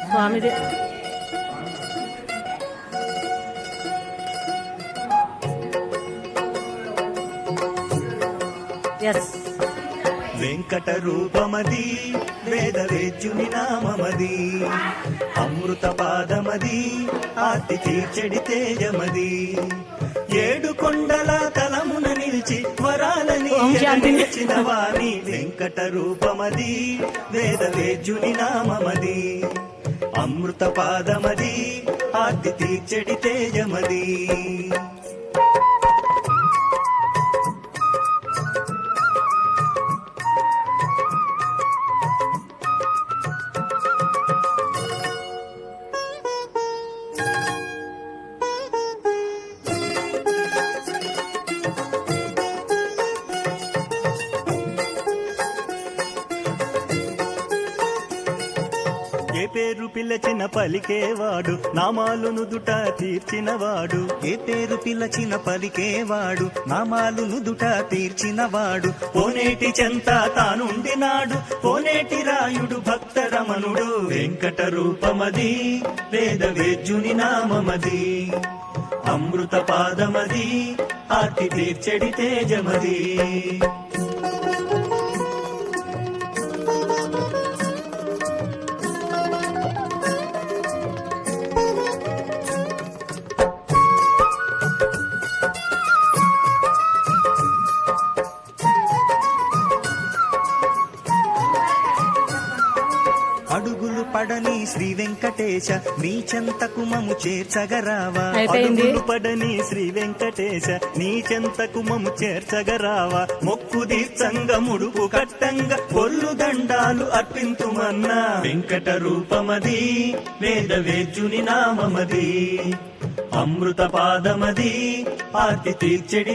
స్వామిది వెంకట రూపమది వేద వేద్యుని నామమది అమృత పాదమది ఆర్తి తీర్చెడి తేజమది ఏడు కొండల తలమున నిలిచి వరాలని నిలిచిన వాణి వెంకట రూపమది వేద వేద్యుని నామమది అమృత పాదమది ఆర్తి తీర్చెడి తేజమది ఏ పేరు పిలచిన పలికేవాడు నామాలు నుదుట తీర్చినవాడు ఏ పేరు పిలచిన పలికేవాడు నామాలు నుదుట తీర్చినవాడు కోనేటి చెంత తానుండినాడు కోనేటి రాయుడు భక్త రమణుడు వెంకట రూపమది వేద వేద్యుని నామమది అమృత పాదమది ఆర్తి తీర్చెడి తేజమది అడుగులు పడని శ్రీ వెంకటేశ నీ చెంతకు మము చేర్చగరావా అడుగులు పడని శ్రీ వెంకటేశ నీ చెంతకు మము చేర్చగరావా మొక్కు దీర్చంగ ముడుపు కట్టంగ కొల్లు దండాలు అర్పింతుమన్నా వెంకట రూపమది వేద వేద్యుని నామమది అమృత పాదమది ఆర్తి తీర్చెడి